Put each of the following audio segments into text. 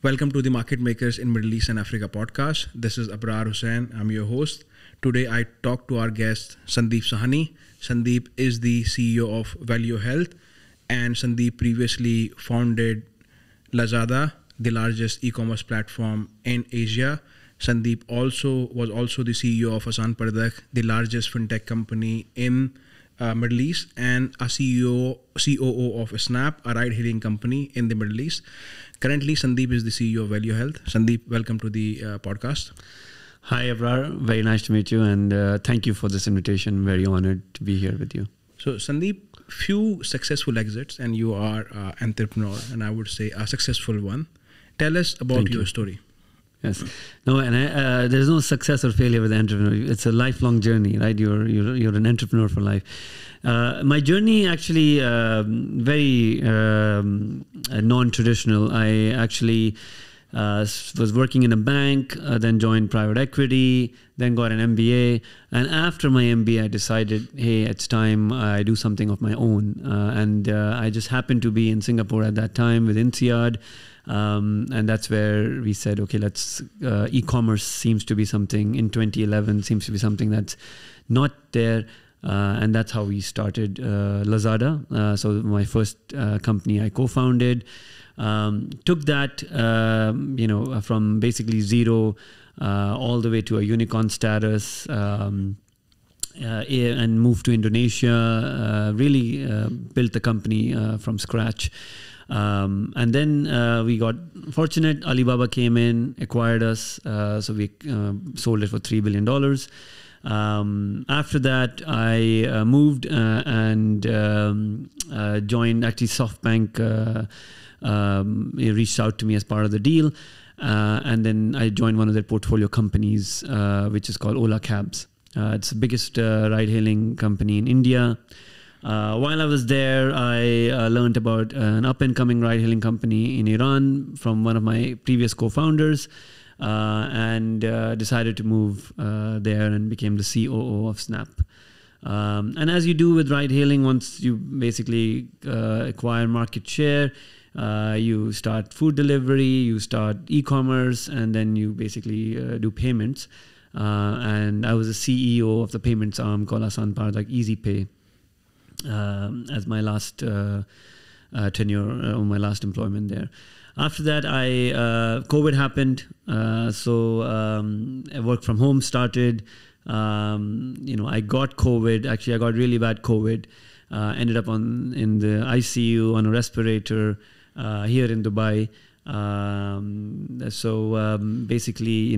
Welcome to the Market Makers in Middle East and Africa podcast. This is Abrar Hussain. I'm your host. Today I talk to our guest Sundeep Sahni. Sundeep is the CEO of Valeo Health, and Sundeep previously founded Lazada, the largest e-commerce platform in Asia. Sundeep was also the CEO of Asan Pardhakt, the largest Fintech company in Middle East, and a COO of SNAPP, a ride-hailing company in the Middle East. Currently, Sundeep is the CEO of Valeo Health. Sundeep, welcome to the podcast. Hi, Abrar. Very nice to meet you, and thank you for this invitation. Very honored to be here with you. So, Sundeep, few successful exits, and you are an entrepreneur, and I would say a successful one. Tell us about your story. Yes. No, and there's no success or failure with the entrepreneur. It's a lifelong journey, right? You're an entrepreneur for life. My journey actually very non-traditional. I actually was working in a bank, then joined private equity, then got an MBA. And after my MBA, I decided, hey, it's time I do something of my own. And I just happened to be in Singapore at that time with INSEAD. And that's where we said, okay, let's, e-commerce seems to be something in 2011, seems to be something that's not there. And that's how we started Lazada. So my first company I co-founded, took that, from basically zero all the way to a unicorn status, and moved to Indonesia, really built the company from scratch. And then we got fortunate. Alibaba came in, acquired us. So we sold it for $3 billion. After that, I moved and joined actually SoftBank. Reached out to me as part of the deal. And then I joined one of their portfolio companies, which is called Ola Cabs. It's the biggest ride-hailing company in India. While I was there, I learned about an up-and-coming ride-hailing company in Iran from one of my previous co-founders, and decided to move there and became the COO of SNAPP. And as you do with ride-hailing, once you basically acquire market share, you start food delivery, you start e-commerce, and then you basically do payments. And I was the CEO of the payments arm called Asan Pardhakt EasyPay. As my last tenure or my last employment there. After that, COVID happened. So work from home started. I got COVID. Actually, I got really bad COVID. Ended up in the ICU on a respirator here in Dubai. Basically,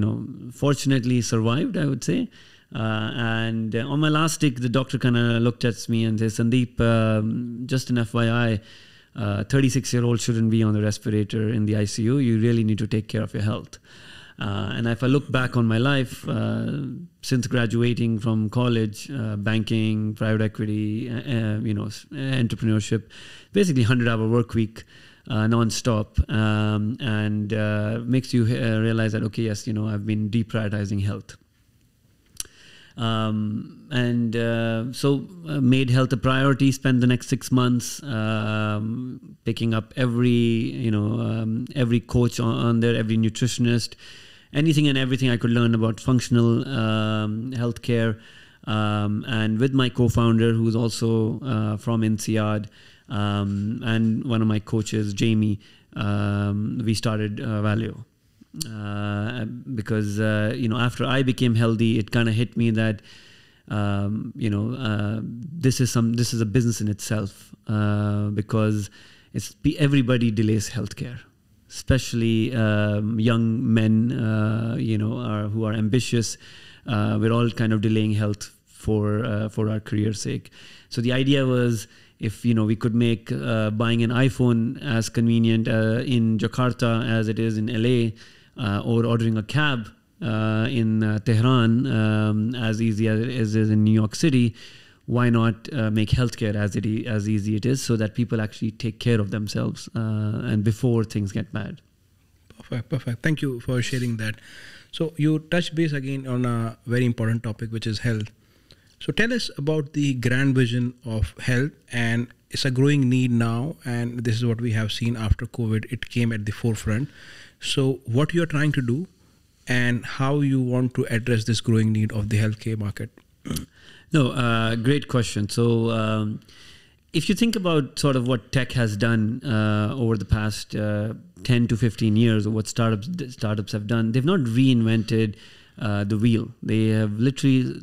fortunately survived, I would say. And on my last stick, the doctor kind of looked at me and said, Sundeep, just an FYI, 36-year-old shouldn't be on the respirator in the ICU. You really need to take care of your health. And if I look back on my life, since graduating from college, banking, private equity, entrepreneurship, basically 100-hour work week, non-stop, and makes you realize that, okay, yes, I've been deprioritizing health. Made health a priority, spent the next 6 months picking up every coach on there, every nutritionist, anything and everything I could learn about functional healthcare. And with my co-founder, who's also from INSEAD, and one of my coaches, Jamie, we started Valeo. Because after I became healthy, it kind of hit me that this is a business in itself, because everybody delays healthcare, especially young men who are ambitious. We're all kind of delaying health for our career's sake. So the idea was, if we could make buying an iPhone as convenient in Jakarta as it is in LA, or ordering a cab in Tehran as easy as it is in New York City, why not make healthcare as easy it is, so that people actually take care of themselves and before things get bad. Perfect. Thank you for sharing that. So you touched base again on a very important topic, which is health. So tell us about the grand vision of health, and it's a growing need now, and this is what we have seen after COVID. It came at the forefront. So what you're trying to do and how you want to address this growing need of the healthcare market? No, great question. So if you think about sort of what tech has done over the past 10 to 15 years, or what startups have done, they've not reinvented the wheel. They have literally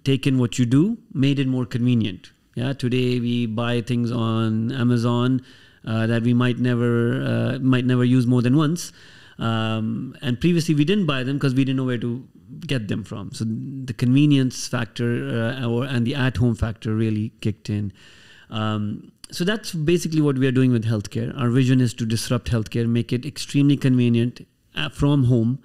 taken what you do, made it more convenient. Yeah, today we buy things on Amazon that we might never use more than once, and previously we didn't buy them because we didn't know where to get them from. So the convenience factor and the at-home factor really kicked in. So that's basically what we are doing with healthcare. Our vision is to disrupt healthcare, make it extremely convenient from home,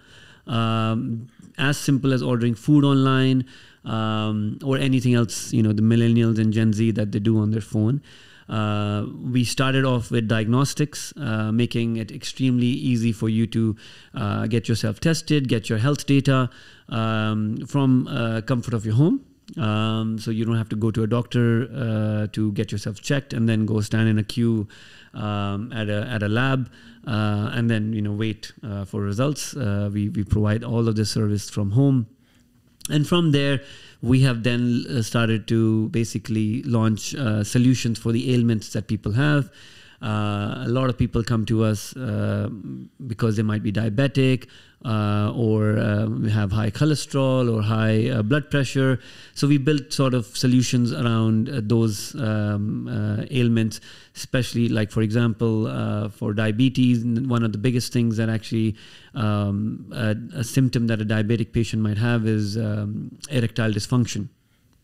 as simple as ordering food online, or anything else, the millennials and Gen Z that they do on their phone. We started off with diagnostics, making it extremely easy for you to get yourself tested, get your health data from comfort of your home. So you don't have to go to a doctor to get yourself checked and then go stand in a queue at a lab and then wait for results. We provide all of this service from home. And from there, we have then started to basically launch solutions for the ailments that people have. A lot of people come to us because they might be diabetic or have high cholesterol or high blood pressure. So we built sort of solutions around those ailments, especially like, for example, for diabetes. One of the biggest things that actually a symptom that a diabetic patient might have is erectile dysfunction.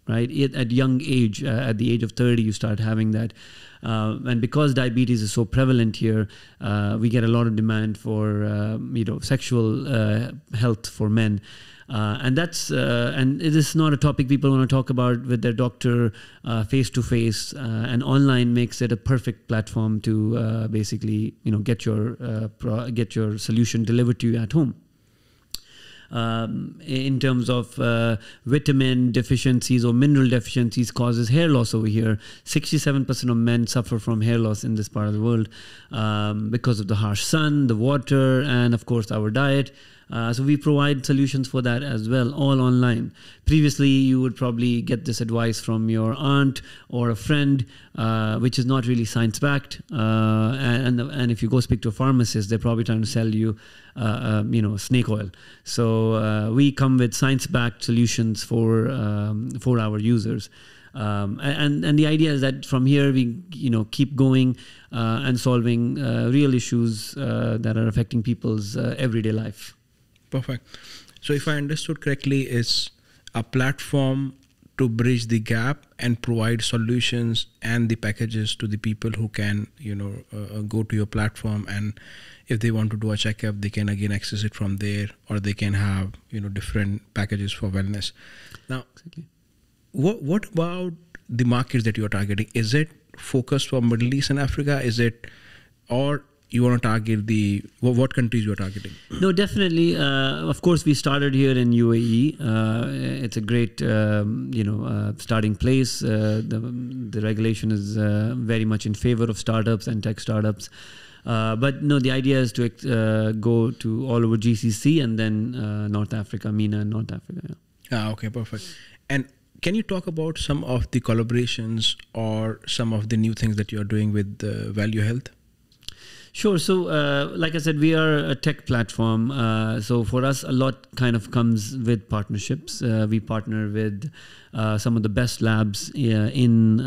Right? At young age, at the age of 30, you start having that. And because diabetes is so prevalent here, we get a lot of demand for, sexual health for men. And it is not a topic people want to talk about with their doctor face to face. And online makes it a perfect platform to basically, get your solution delivered to you at home. In terms of vitamin deficiencies or mineral deficiencies causes hair loss over here. 67% of men suffer from hair loss in this part of the world because of the harsh sun, the water, and of course our diet. So we provide solutions for that as well, all online. Previously, you would probably get this advice from your aunt or a friend, which is not really science-backed. And if you go speak to a pharmacist, they're probably trying to sell you, snake oil. So we come with science-backed solutions for our users. And the idea is that from here we keep going and solving real issues that are affecting people's everyday life. Perfect. So if I understood correctly, it's a platform to bridge the gap and provide solutions and the packages to the people who can, go to your platform, and if they want to do a checkup, they can again access it from there, or they can have, different packages for wellness. Now, exactly. What about the markets that you are targeting? Is it focused for Middle East and Africa? Or you want to target what countries you are targeting? No, definitely. Of course, we started here in UAE. It's a great, starting place. The regulation is very much in favor of startups and tech startups. But no, the idea is to go to all over GCC and then North Africa, MENA and North Africa. Yeah. Okay, perfect. And can you talk about some of the collaborations or some of the new things that you are doing with Valeo Health? Sure. So, like I said, we are a tech platform. So for us, a lot kind of comes with partnerships. We partner with some of the best labs in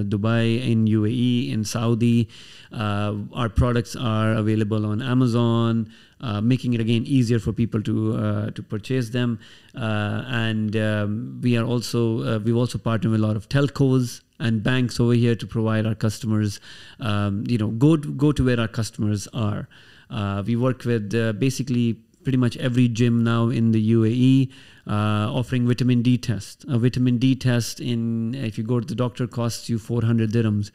Dubai, in UAE, in Saudi. Our products are available on Amazon, making it again easier for people to purchase them. And we've also partnered with a lot of telcos and banks over here to provide our customers, go to where our customers are. We work with basically pretty much every gym now in the UAE, offering vitamin D test. A vitamin D test, if you go to the doctor, costs you 400 dirhams.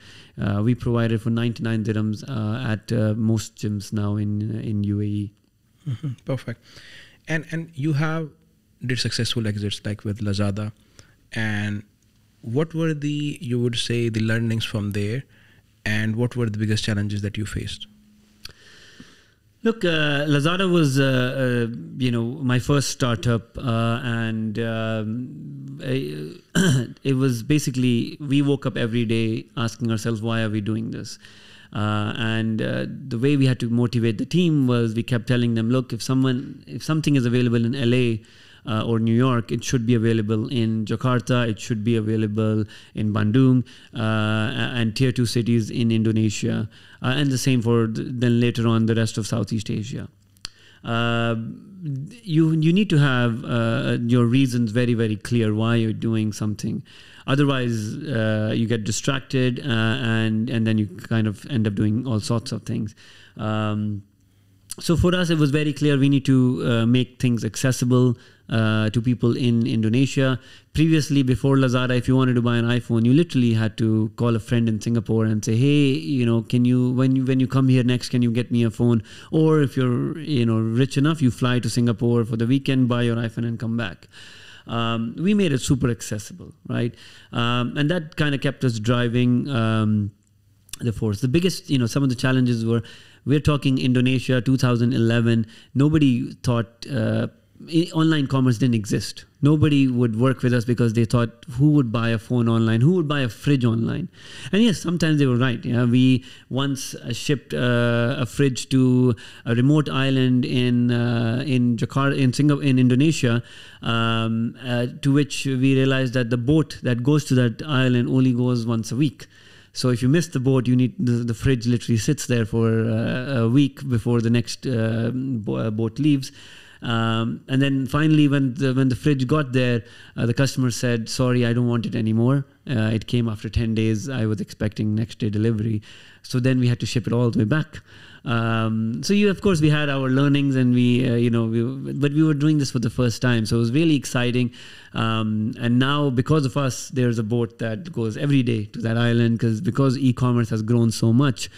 We provide it for 99 dirhams at most gyms now in UAE. Mm-hmm. Perfect. And you did successful exits like with Lazada and what were you would say, the learnings from there, and what were the biggest challenges that you faced? Look, Lazada was, my first startup, and it was basically, we woke up every day asking ourselves, why are we doing this? And the way we had to motivate the team was we kept telling them, look, if something is available in LA or New York, it should be available in Jakarta, it should be available in Bandung, and tier 2 cities in Indonesia, and the same for then later on the rest of Southeast Asia. You need to have your reasons very, very clear why you're doing something. Otherwise, you get distracted, and then you kind of end up doing all sorts of things. So for us, it was very clear we need to make things accessible to people in Indonesia. Previously, before Lazada, if you wanted to buy an iPhone, you literally had to call a friend in Singapore and say, hey, can you, when you come here next, can you get me a phone? Or if you're, rich enough, you fly to Singapore for the weekend, buy your iPhone and come back. We made it super accessible, right? And that kind of kept us driving the force. The biggest, some of the challenges were, we're talking Indonesia, 2011. Nobody thought online commerce didn't exist. Nobody would work with us because they thought, who would buy a phone online? Who would buy a fridge online? And yes, sometimes they were right. Yeah, we once shipped a fridge to a remote island in Jakarta, in Singapore, in Indonesia, to which we realized that the boat that goes to that island only goes once a week. So if you miss the boat, you need the fridge literally sits there for a week before the next boat leaves. And then finally, when the fridge got there, the customer said, sorry, I don't want it anymore. It came after 10 days. I was expecting next day delivery. So then we had to ship it all the way back. So of course, we had our learnings, and but we were doing this for the first time. So it was really exciting. And now, because of us, there's a boat that goes every day to that island, because e-commerce has grown so much.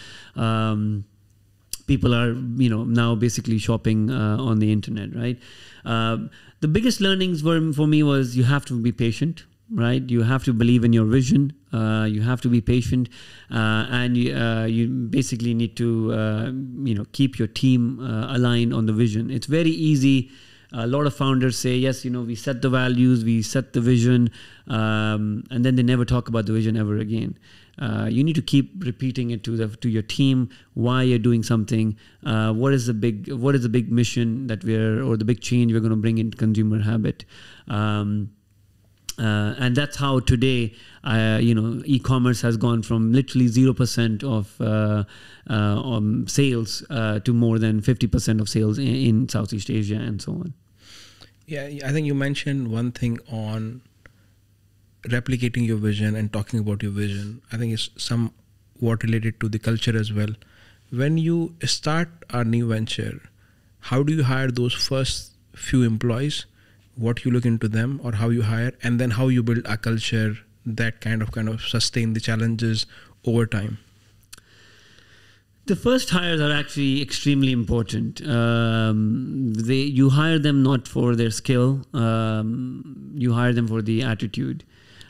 People are, now basically shopping on the internet, right? The biggest learnings for me was you have to be patient, right? You have to believe in your vision. You have to be patient, and you basically need to, keep your team aligned on the vision. It's very easy. A lot of founders say, yes, we set the values, we set the vision, and then they never talk about the vision ever again. You need to keep repeating it to your team, why you're doing something, what is the big mission that or the big change we're going to bring in consumer habit. And that's how today, e-commerce has gone from literally 0% of sales to more than 50% of sales in Southeast Asia and so on. Yeah, I think you mentioned one thing on replicating your vision and talking about your vision. I think it's somewhat related to the culture as well. When you start a new venture, how do you hire those first few employees? What you look into them, or how you hire, and then how you build a culture that kind of sustain the challenges over time? The first hires are actually extremely important. You hire them not for their skill. You hire them for the attitude.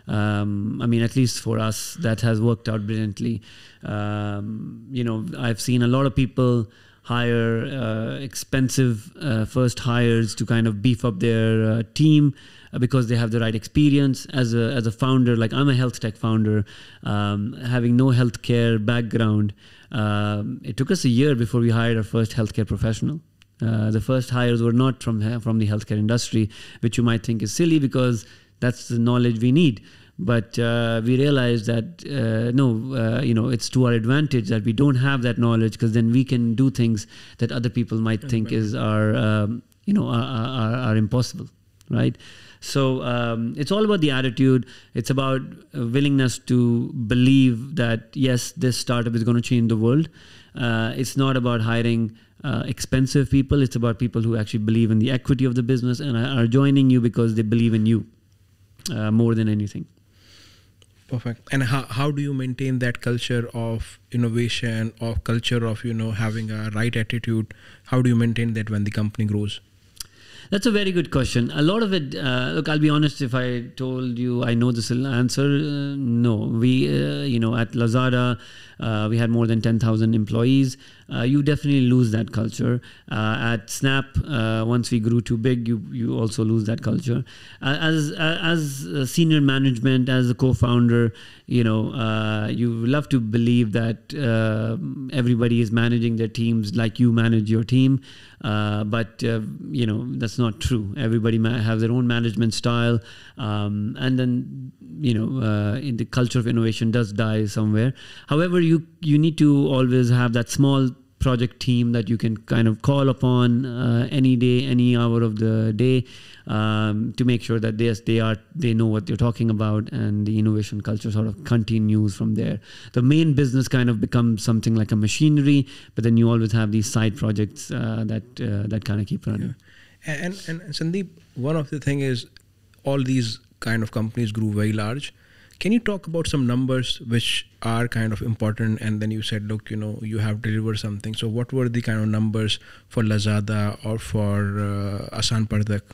At least for us, that has worked out brilliantly. I've seen a lot of people hire expensive first hires to kind of beef up their team because they have the right experience. As a founder, like I'm a health tech founder, having no healthcare background, it took us a year before we hired our first healthcare professional. The first hires were not from the healthcare industry, which you might think is silly because that's the knowledge we need. But we realized that it's to our advantage that we don't have that knowledge, because then we can do things that other people might think are impossible, right? So it's all about the attitude. It's about willingness to believe that yes, this startup is going to change the world. It's not about hiring expensive people. It's about people who actually believe in the equity of the business and are joining you because they believe in you more than anything. Perfect. And how do you maintain that culture of innovation, or culture of having a right attitude? How do you maintain that when the company grows? That's a very good question. A lot of it, look, I'll be honest, if I told you I know this answer, no. We, at Lazada, we had more than 10,000 employees. You definitely lose that culture. At SNAPP, once we grew too big, you also lose that culture. As senior management, as a co-founder, you love to believe that everybody is managing their teams like you manage your team. But that's not true. Everybody have their own management style. And then, in the culture of innovation does die somewhere. However, you need to always have that small project team that you can kind of call upon any day, any hour of the day, to make sure that they know what you're talking about, and the innovation culture sort of continues from there. The main business kind of becomes something like a machinery, but then you always have these side projects that kind of keep running. Yeah. And Sundeep, one of the thing is all these kind of companies grew very large. Can you talk about some numbers which are kind of important? And then you said, look, you have delivered something. So what were the kind of numbers for Lazada or for Asan Pardhakt?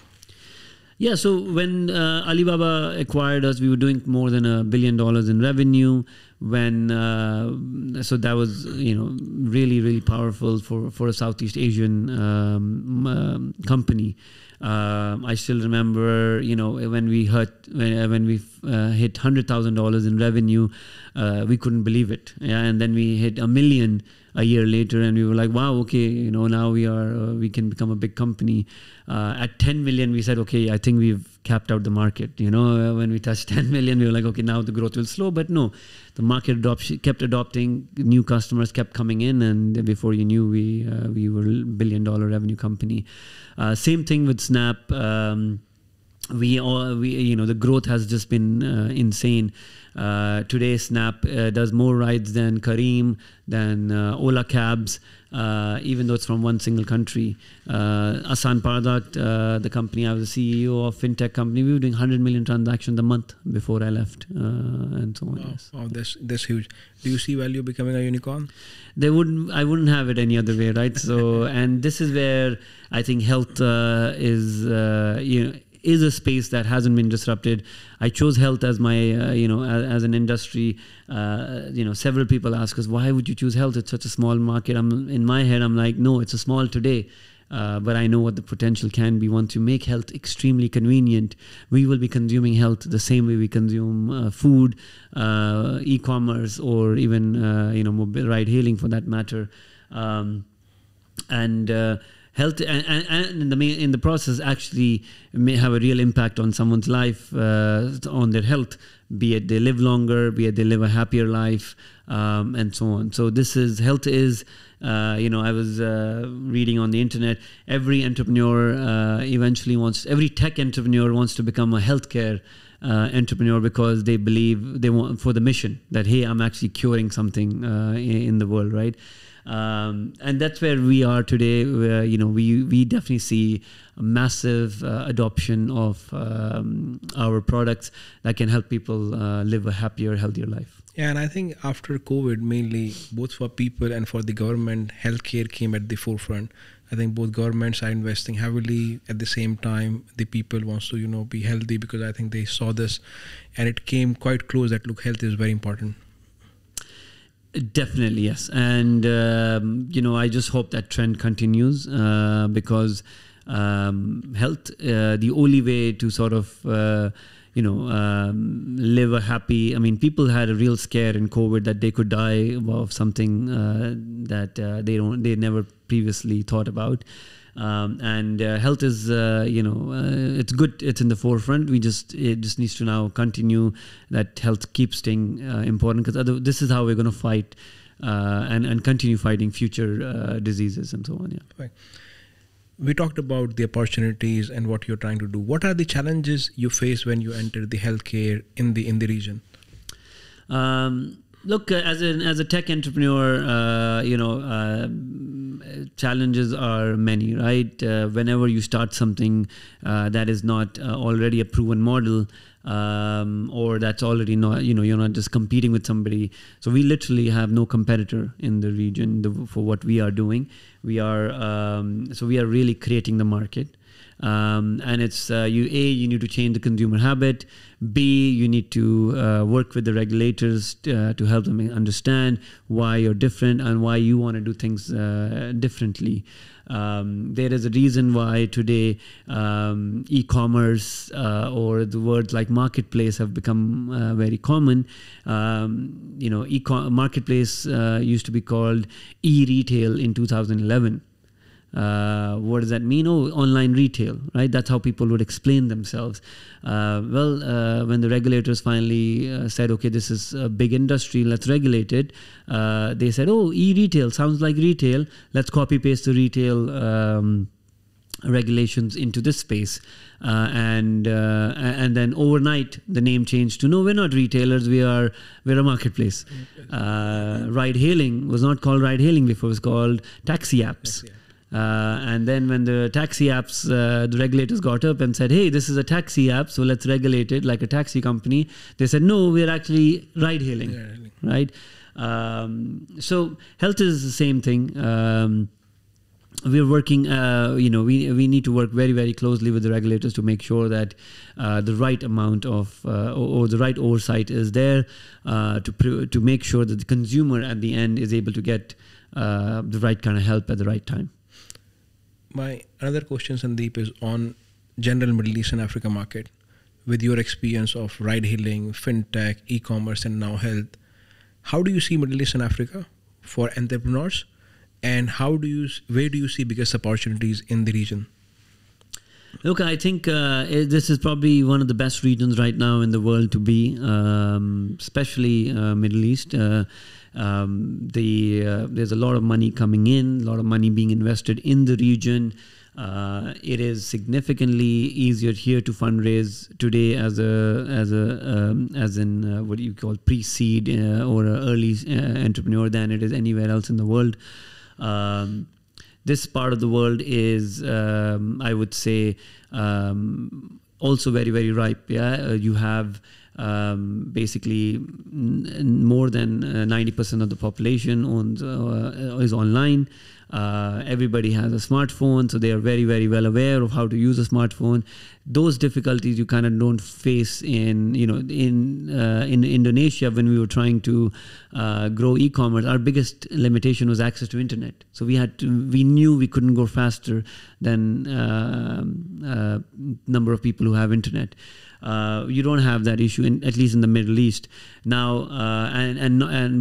Yeah, so when Alibaba acquired us, we were doing more than $1 billion in revenue. So that was really, really powerful for a Southeast Asian company. I still remember, when we hit $100,000 in revenue, we couldn't believe it. Yeah, and then we hit $1 million a year later, and we were like, wow, okay, now we can become a big company. At 10 million, we said, okay, I think we've capped out the market. When we touched 10 million, we were like, okay, now the growth will slow. But no, the market kept adopting, new customers kept coming in, and before you knew, we were a $1 billion revenue company. Same thing with SNAPP. The growth has just been insane. Today, SNAPP does more rides than Careem, than Ola Cabs, even though it's from one single country. Asan Pardhakt, the company, I was the CEO of Fintech company. We were doing 100 million transactions a month before I left, and so on. Wow, yes. wow, that's huge. Do you see Valeo becoming a unicorn? I wouldn't have it any other way, right? So, and this is where I think health is a space that hasn't been disrupted. I chose health as my, as an industry. Several people ask us, why would you choose health? It's such a small market. In my head, I'm like, no, it's a small today. But I know what the potential can be once you make health extremely convenient. We will be consuming health the same way we consume food, e-commerce, or even, mobile ride hailing for that matter. Health and in the process actually may have a real impact on someone's life, on their health, be it they live longer, be it they live a happier life, and so on. So health is, I was reading on the internet, every entrepreneur every tech entrepreneur wants to become a healthcare entrepreneur, because they believe they want for the mission that, hey, I'm actually curing something in the world, right? And that's where we are today. We definitely see a massive adoption of our products that can help people live a happier, healthier life. Yeah, and I think after COVID, mainly both for people and for the government, healthcare came at the forefront. I think both governments are investing heavily. At the same time, the people wants to be healthy, because I think they saw this, and it came quite close that look, health is very important. Definitely, yes. And, I just hope that trend continues, because health, the only way to sort of, live a happy, people had a real scare in COVID that they could die of something that they never previously thought about. Health is, it's good. It's in the forefront. It just needs to now continue that health keeps staying important, because this is how we're going to fight and continue fighting future diseases and so on. Yeah. Right. We talked about the opportunities and what you're trying to do. What are the challenges you face when you enter the healthcare in the region? Look, as a tech entrepreneur, challenges are many, right? Whenever you start something that is not already a proven model, or that's already not, you're not just competing with somebody. So we literally have no competitor in the region for what we are doing. We are really creating the market. And it's you need to change the consumer habit. B, you need to work with the regulators to help them understand why you're different and why you want to do things differently. There is a reason why today e-commerce or the words like marketplace have become very common. Marketplace used to be called e-retail in 2011. What does that mean? Oh, online retail, right? That's how people would explain themselves. When the regulators finally said, okay, this is a big industry, let's regulate it. They said, oh, e-retail sounds like retail. Let's copy paste the retail regulations into this space. And then overnight, the name changed to, no, we're not retailers, we're a marketplace. Ride hailing was not called ride hailing before, it was called taxi apps. And then when the taxi apps, the regulators got up and said, hey, this is a taxi app, so let's regulate it like a taxi company. They said, no, we're actually ride hailing, right? So health is the same thing. We're working, we need to work very, very closely with the regulators to make sure that the right amount of or the right oversight is there to make sure that the consumer at the end is able to get the right kind of help at the right time. My another question, Sundeep, is on general Middle East and Africa market. With your experience of ride-hailing, fintech, e-commerce, and now health, how do you see Middle East and Africa for entrepreneurs? And where do you see biggest opportunities in the region? Look, I think this is probably one of the best regions right now in the world to be, especially Middle East. There's a lot of money coming in, a lot of money being invested in the region. It is significantly easier here to fundraise today as in what you call pre-seed or an early entrepreneur than it is anywhere else in the world. This part of the world is, I would say, also very, very ripe. Yeah, you have basically more than 90% of the population is online. Everybody has a smartphone, so they are very, very well aware of how to use a smartphone. Those difficulties you kind of don't face in Indonesia when we were trying to grow e-commerce. Our biggest limitation was access to internet. So we knew we couldn't go faster than number of people who have internet. You don't have that issue, at least in the Middle East now.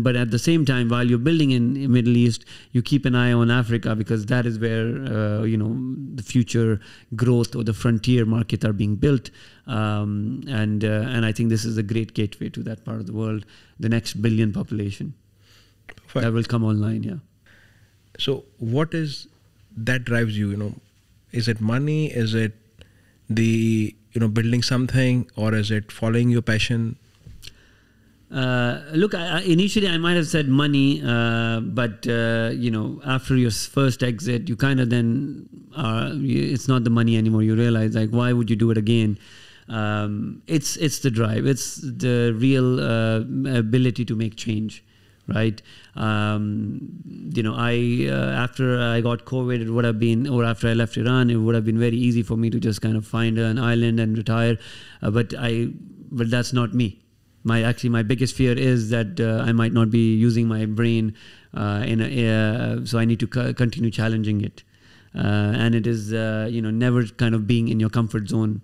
But at the same time, while you're building in the Middle East, you keep an eye on Africa because that is where the future growth or the frontier market are being built. And I think this is a great gateway to that part of the world. The next billion population that will come online. Yeah. So, what is that drives you? Is it money? Is it the building something, or is it following your passion? Look, initially I might have said money, but after your first exit, you kind of then it's not the money anymore. You realize, like, why would you do it again? It's the drive. It's the real ability to make change. Right. After I got COVID, it would have been, or after I left Iran, it would have been very easy for me to just kind of find an island and retire. But that's not me. My biggest fear is that I might not be using my brain so I need to continue challenging it. And it is, never kind of being in your comfort zone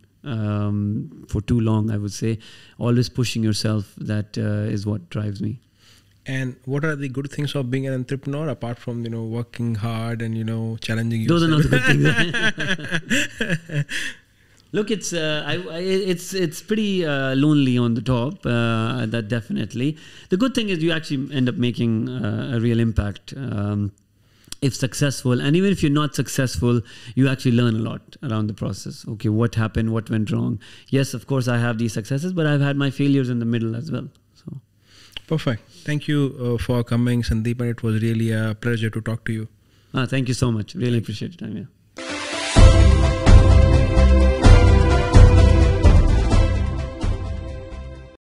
for too long, I would say. Always pushing yourself, that is what drives me. And what are the good things of being an entrepreneur apart from working hard and challenging yourself? Those are not the good things. Look, it's pretty lonely on the top. That definitely. The good thing is you actually end up making a real impact. If successful, and even if you're not successful, you actually learn a lot around the process. Okay, what happened? What went wrong? Yes, of course, I have these successes, but I've had my failures in the middle as well. So. Perfect. Thank you for coming, Sundeep, and it was really a pleasure to talk to you. Thank you so much. Really appreciate your time. Yeah.